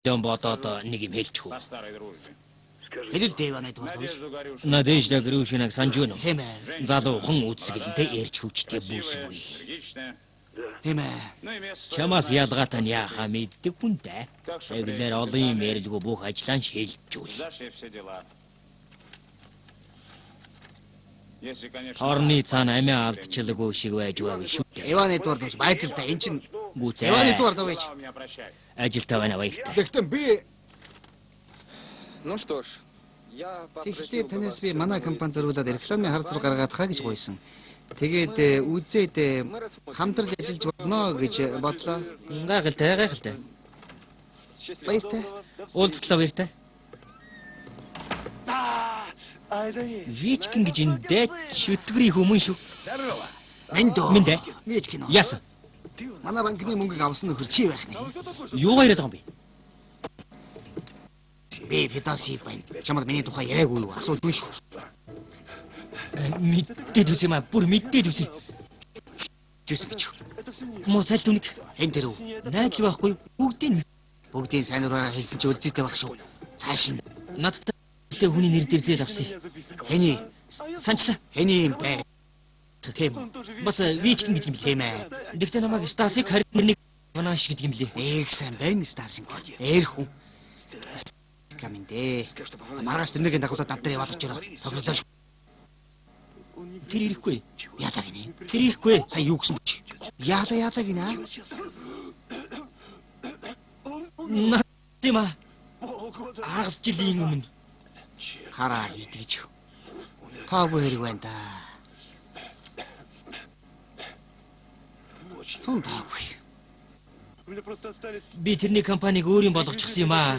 Дэм бодоод нэг юм хэлчихв. Хэлэл Дэваны дурдвал. Надежда Грюшинаг санаж байна уу? Тийм ээ. Залуухан үзсгэлэнтэй ярьж хөвчтэй бүсгүй. Тийм ээ. Чамаас ялгаатай нь яахаа мэддэг хүнтэй. Эглэр олон юм ярилгүй бүх ажлаа шилжүүл. Орны цаана амиа алдчихлаагүй шиг байж байв шүү. Иваны дурдвал байцалтай эн чинь Гүцээ. Иваны дурдвал байж. Ажилтаа байна баяртай. Гэхдээ би Ну что ж, я тэгэхээр танаас би манай компани зориулаад рекламын хар зур гаргаад хаа гэж гуйсан. Тэгээд үзээд хамтарч ажиллаж болно гэж бодлоо. Гайхалтай. Баяртай. Уулзтлаа баяртай. Вичкин гэж эндээ шүтгэрийн хүмүүн шүү. Минь дээ. Вичкин. Яасан? Манай банкны мөнгөг авсан нөхөр чи байх нэ. Юу яриад байгаа юм бэ? Би Федоси байна. Чамд миний тухай яриаггүй юу? Асуулгүй шүү. Мэддээд үс юм аа. Бүр мэддээд үс. Жисэн гэж. Моцал түнэг. Хэн тэр үү? Найдал байхгүй. Бүгдийн сайн ураараа хэлсэн чи үлзийтэй байх шүү. Цааш нь. Надтай хүний нэр дээр зээл авсан. Хэний? Санчлаа. Хэний юм бэ? Тийм. Бас Вичкин гэдэг юм билээ. Тийм ээ. Гэхдээ намайг Стасик харин нэг Ванаш гэдэг юм билээ. Их сайн байна Стасик. Ээр хүн. Каминдэ. Маргааш тэрнийгийн дагуулад над дээр яваад очироо. Тоглолоо шүү. Тэр ирэхгүй. Яалаа гинэ. Тэр ирэхгүй. Сая юу гэсэн бэ? Яалаа гинэ. Натима. Агас жилийн өмнө. Хараа идэж. Таагүй хэрэг байна да. Тун таагүй. Би тэрний компанийг өөрийн болгочихсон юм аа.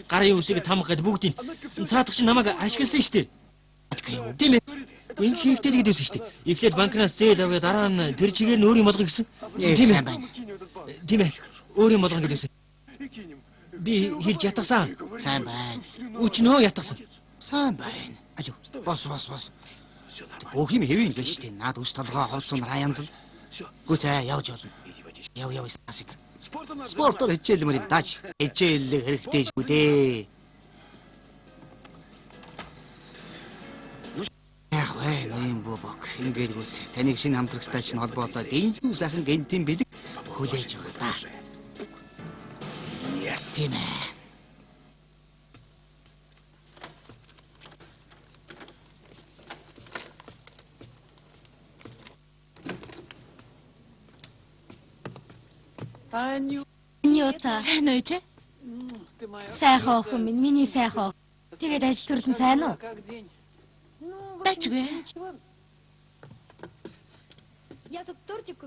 Гарын үсийг тамах гэд бүгдийг цаадах чинь намайг ашигласан штэ. Тийм ээ. Энэ хэрэгтэй л гэдэг үсэн штэ. Эхлээд банкнаас зээл аваад дараа нь тэр чигээр нь өөрийн болгоё гэсэн. Тийм ээ. Тийм ээ. Өөрийн болгоно гэдэг үсэн. Би хэлж ятгасан. Сайн байна. Өчнөө ятгасан. Сайн байна. Алуу. Бос. Бүх юм хэвэн байж штэ. Наад үс толгой хоолсон янз л. Гүцээ явж болно. Яв Стасик. Спортоор хичээл мөр дааж. Хичээл хэрэгтэй шүү дээ. Яах вэ? Ийм бобок. Ингээд үгүй. Таныг шинэ хамтрагчтай чинь холбоотой дэнзүү сайхан гэнтийн бэлэг хүлээж байгаа да. Тийм ээ. Ньюта. Сайн уу чи? Сайхан охин минь, миний сайхан. Тэгээд ажил төрлөн сайн уу? Бачгүй.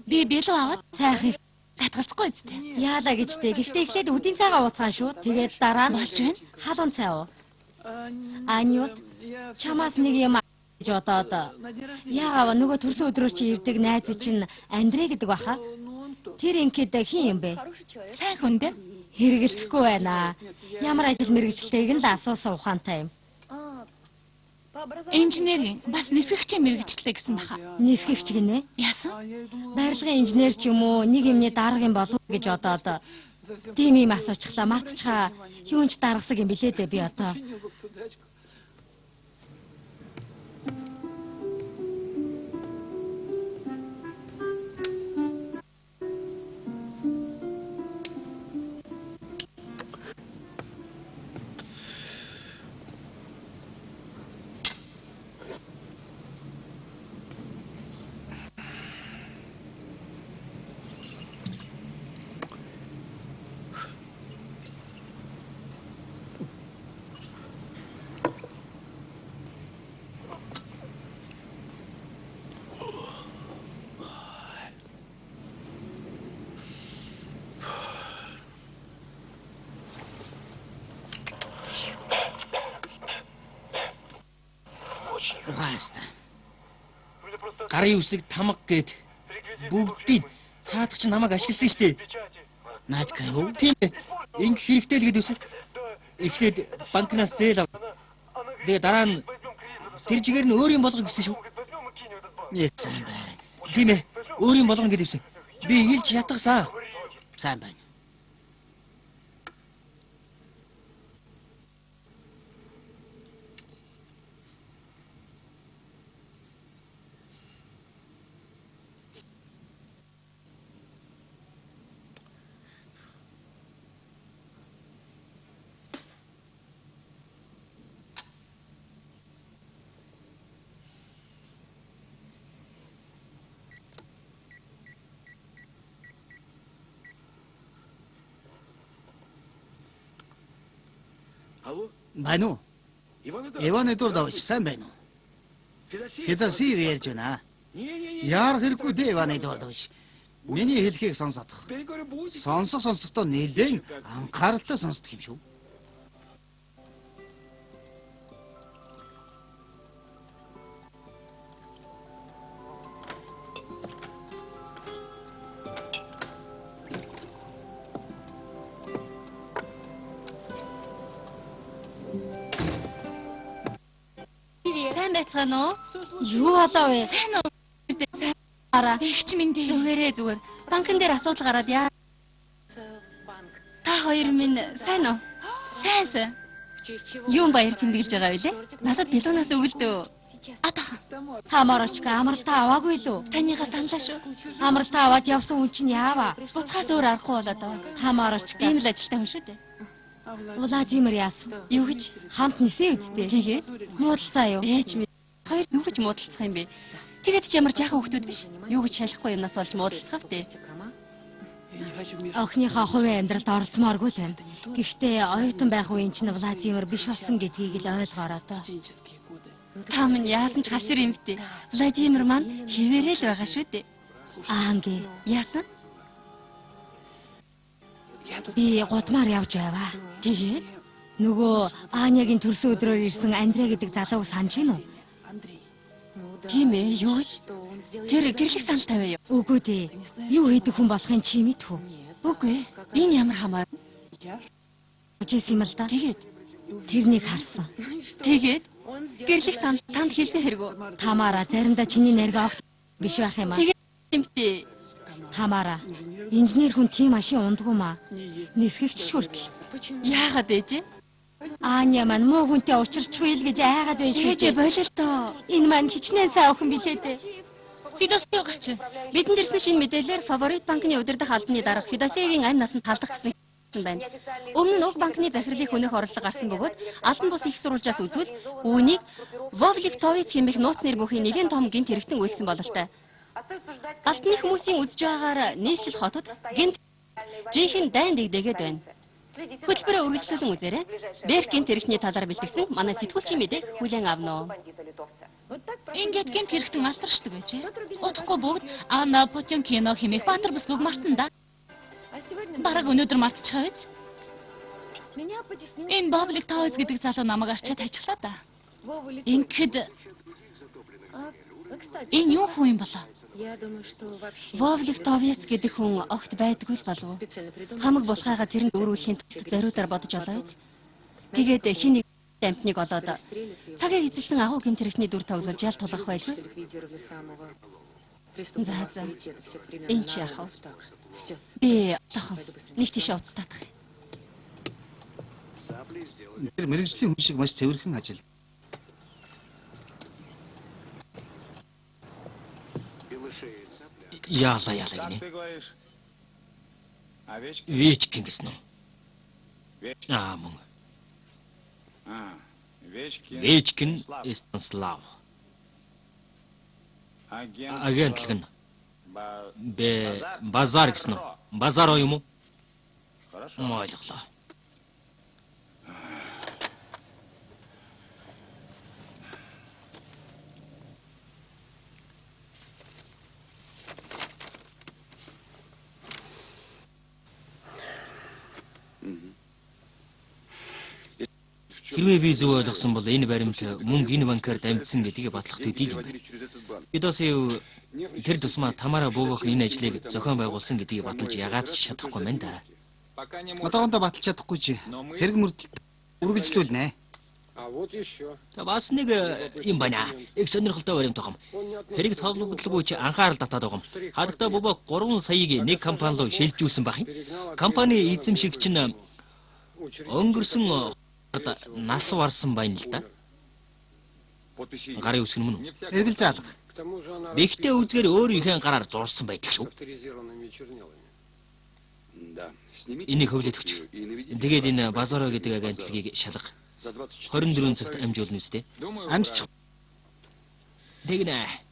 Би бэлүү аваад сайхан татгалцахгүй үстэй. Яалаа гэжтэй. Гэхдээ эхлээд үдийн цайгаа ууцгаан шүү. Тэгээд дараа нь болж байна. Халуун цай уу? Ньют. Чамаас нэг юм гэж бодоод. Яагаад нөгөө төрсөн өдрөө чи ирдэг найз чинь Андрей гэдэг баха? Тэр инкэд хин юм бэ? Сайн хүн дээ. Хэрэгэлцэхгүй байна. Ямар ажил мэргэжлтэйг нь л асуусан ухаантай юм. Инженерийн бас нисгэгчийн мэргэжлтэй гэсэн баха. Нисгэгч гинэ? Яасан? Барилгын инженер ч юм уу нэг юмний дарга юм болов гэж бодоод тийм юм асуучихлаа. Мартчихаа юунч даргасаг юм билээ дээ би одоо. Гарын үсэг тамга гээд бүгдийг цаадах чинь намайг ашигласан штэ. Наадка юу? Тийм ээ. Инг хэрэгтэй л гэдэг үсэн. Эхлээд банкнаас зээл ав. Тэгээ дараа нь тэр чигээр нь өөрийн болгох гэсэн шүү. Сайн байна. Тийм ээ. Өөрийн болгоно гэдэг үсэн. Би хэлж ятгасан. Сайн байна. Байна уу? Иван Эдуардович сайн байна уу? Федосив ярьж байна. Яар хэрэггүй дээ Иван Эдуардович. Миний хэлхийг сонсодох. Сонсохдоо нэлээд анхааралтай сонсдог юм шүү. Сайн байцгаана уу? Юу болоо вэ? Сайн уу? Сайн араа. Бэгч минь дээ. Зүгээр. Банкн дээр асуудал гараад яа. Та хоёр минь сайн уу? Сайн. Юун баяр тэмдэглэж байгаа вэ? Надад билуунаас өгөлдөө. Тамарочка амралтаа аваагүй лүү? Танийгаа саналаа шүү. Амралтаа аваад явсан хүн чинь яава? Буцхаас өөр аргагүй болоод байгаа. Тамарочка. Ийм л ажилтай хүн шүү дээ. Владимир яасан? Юу гэж? Хамт нисэн үсттэй. Тэгээд муудалцаа юу? Ээж минь. Хоёр юу гэж муудалцах юм бэ? Тэгээд ч ямар жаахан хүмүүс биш. Юу гэж шалахгүй юмнаас болж муудалцах вэ? Охиныхоо хувийн амьдралд оролцмооргүй л байна. Гэхдээ оюутан байх үеийн чинь Владимир биш болсон гэдгийг л ойлгоорой доо. Та минь яасан ч хашир юм бтэ. Владимир маань хിവэрэл байгаа шүү дээ. Анги. Яасан? Би гудмаар явж байваа. Тэгээд нөгөө Анягийн төрсөн өдрөөр ирсэн Андрей гэдэг залууг санаж гин үү? Тийм ээ, юу гэж? Тэр гэрлэх санал тавиа юу? Үгүй дээ. Юу хийдэг хүн болохын чи мэдхүү. Үгүй. Энэ ямар хамаа? Үжис юм л да. Тэгээд тэрнийг харсан. Тэгээд гэрлэх санал танд хэлсэн хэрэг үү? Тамара заримдаа чиний нэргээ огт биш байх юм аа. Тэгээд юмтэй. Тамара, инженер хүн тийм машин ундгүй маа. Нисгэгч хүртэл. Яагаад ээж? Аня маань муу хүнтэй учирчихгүй л гэж айгаад байж шүү. Ээж болол тоо. Энэ маань хичнээн сайн охин билээ дээ. Фидосио гарч. Бидэнд ирсэн шинэ мэдээлэлээр Фаворит банкны удирдах албаны дарга Фидосиогийн амь насанд талдах гэсэн байна. Өмнө нь уг банкны захирлын хүнийх орлого гарсан бөгөөд албан бус их сурвалжаас үзвэл үүнийг Вовлик Товиц хэмээх нууц нэр бүхий нэгэн том гинт хэрэгтэн үйлсэн бололтой. Алтны хүмүүсийн үзэж байгаагаар нийслэл хотод гинт жинхэнэ дайн дэгдээгээд байна. Хөтөлбөрөө үргэлжлүүлэн үзээрэй. Беркийн тэрэгний талаар бэлтгэсэн манай сэтгүүлчийн мэдээг хүлээн авна уу? Ингээд гинт хэрэгтэн алдаршдаг гэж. Удахгүй бүгд Анна Потёмкино хэмээх Баатар бүсгүйг мартана да. Бараг өнөөдөр мартчихаа биз? Энэ Вовлик Товиц гэдэг залуу намайг арчаад ажиглаа да. Ингээд энэ юу хүн юм болоо? Вовлик Товиц гэдэг хүн огт байдгүй л болов уу? Хамаг булгайгаа тэрэнд өөрүүлэхийн тулд зориудаар бодож олоо биз? Тэгээд хин нэг амтныг олоод цагийг эзэлсэн агуу гин тэрэгний дүр тоглож ял тулгах байлгүй. За. Энд чи яах вэ? Би тохом нэг тийшээ уцтаадах. Тэр мэрэгжлийн хүн шиг маш цэвэрхэн ажил. Яалаа гинэ. Вечкин гэсэн үү? Мөн. Вечкин Станислав. Агентлаг нь. Базар гэсэн үү? Базар юм уу? Ойлголоо. Хэрвээ би зөв ойлгосон бол энэ баримт мөнгө энэ банкаар дамжсан гэдгийг батлах төдий юм байна. Фидосио тэр тусмаа Тамара бөөгөх энэ ажлыг зохион байгуулсан гэдгийг баталж ягаад ч чадахгүй мэн да. Одоогондоо баталж чадахгүй чи. Хэрэг мөрдөлт үргэлжлүүлнэ. Бас нэг юм байна. Их сонирхолтой баримт байгаа юм. Хэрэг тоглогдлоггүй чи анхаарал татаад байгаа юм. Хадагта бөөгөх 3 саяыг нэг компани руу шилжүүлсэн байх юм. Компани эзэмшигч нь өнгөрсөн нас варсан байна л да. Гарын үсгэн мөн үү? Эргэл заалга. Бихтэй үзгээр өөрийнхөө гараар зурсан байдаг шүү. Энийг хөвлөд өчг. Тэгээд энэ Базаро гэдэг агентлагийг шалга. 24 цагт амжуулна үстэй. Амжчих. Тэгнэ.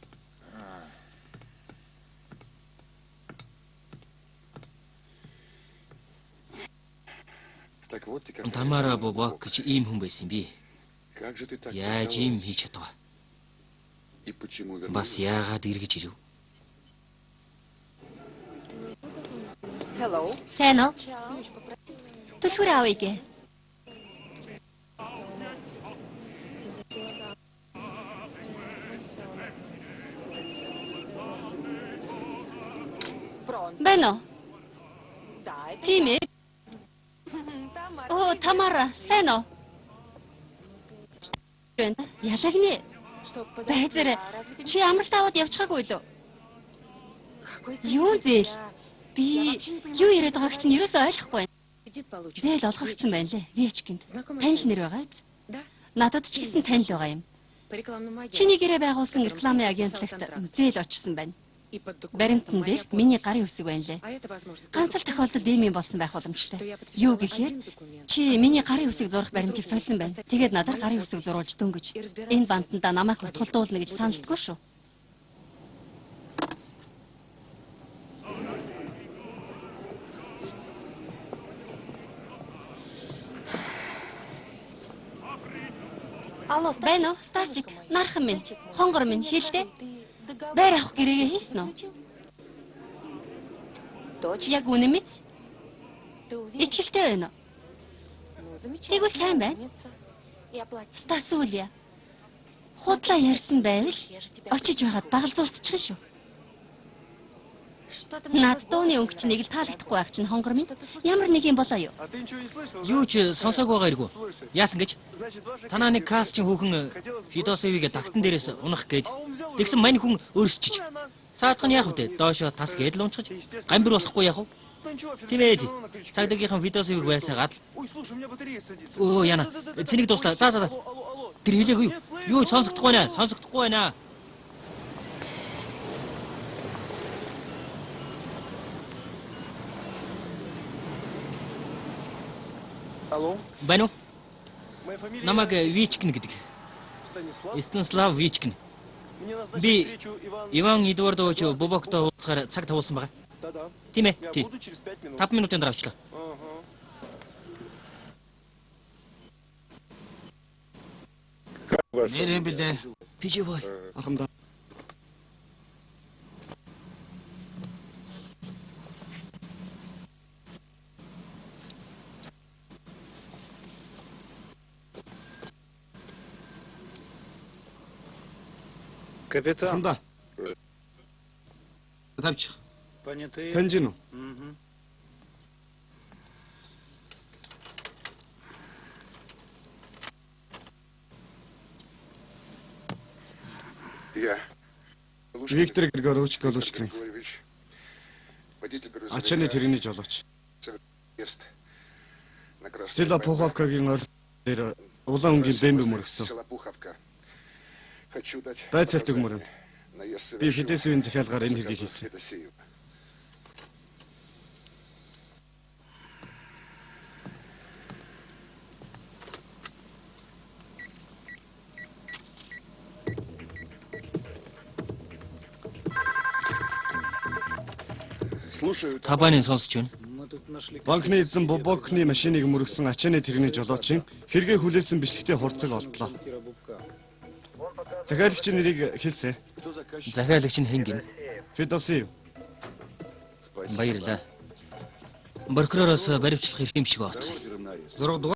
Тамара Бобок гэж ийм хүн байсан би. Яаж ийм хийж чадав? Бас яагаад эргэж ирэв? Сайн уу? Түлхүүр авъя гээ. Байна уу? Тийм ээ. Оо, Тамара, сайн уу? Ялагны. Байзар, чи амралт аваад явчихаагүй лөө? Юу зээл? Би юу яриад байгааг чинь ерөөсөө ойлгохгүй байна. Зээл олгогдсон байна лээ. Вичкинд. Танил нэр байгаа биз? Надад ч гэсэн танил байгаа юм. Чиний гэрээ байгуулсан рекламын агентлагт зээл очсон байна. Баримтан дээр миний гарын үсэг байна лээ. Ганц л тохиолдолд ийм юм болсон байх боломжтой. Юу гэхээр чи миний гарын үсэг зурах баримтыг сольсон байна. Тэгээд надад гарын үсэг зурулж дөнгөж энэ бантанда намайг хутгалдуулна гэж саналтгүй шүү. Байна уу? Стасик, нархан минь, хонгор минь хэлдэ. Байр авах гэрээгээ хийсэн үү? Яг үнэ мэт? Итгэлтэй байна уу? Тэгвэл сайн байна. Стас Үлья. Худлаа ярьсан байвал очиж байгаад багалзуултчих шүү. Над дууны өнгө чинь нэг л таалагдахгүй байх чинь хонгор минь. Ямар нэг юм болоо юу? Юу ч сонсоог байгаа эргүү. Яасан гэж? Танаа нэг каст чинь хүүхэн Фидосовигээ тагтан дээрээс унах гээд тэгсэн мань хүн өөрсчиж. Саадах нь яах вэ? Доошоо тас гээд л унчиж. Гамбир болохгүй яах вэ? Тийм ээ. Цагдаагийнхан Фидосовиг байцаагаад. Оо яна. Цэнийг дуслаа. За. Тэр хэлээгүй юу? Юу сонсохдохгүй байна? Сонсохдохгүй байна. Байна уу? Намайг Вичкин гэдэг. Станислав Вичкин. Би Иван Эдуардович Бобоктой уулзахаар цаг тавуулсан байгаа. Тийм ээ. 5 минутын дараа очлоо. Нэрэн билээ. Пиживой. Ахмадаа. Капитан. Да. Тавьчих. Понятые. Танжин уу? Виктор Григорьевич Галушкин. Ачааны тэрэгний жолооч. Сила Пуховкагийн орд дээр улаан өнгийн бэмбэ мөргсөн. Байцаалтыг мөрөн. Би Фидосовийн захиалгаар энэ хэргийг хийсэн. Табанын сонсож байна. Банкны эзэн Бобокны машиныг мөргсөн ачааны тэрэгний жолоочийн хэрэгээ хүлээсэн бичлэгтээ хурцаг олдлоо. Захиалагч нэрийг хэлсэ. Захиалагч нь хэн гин? Фидосов. Баярлалаа. Прокуророос баривчлах хэрэг юм шиг байна. 6 дугаар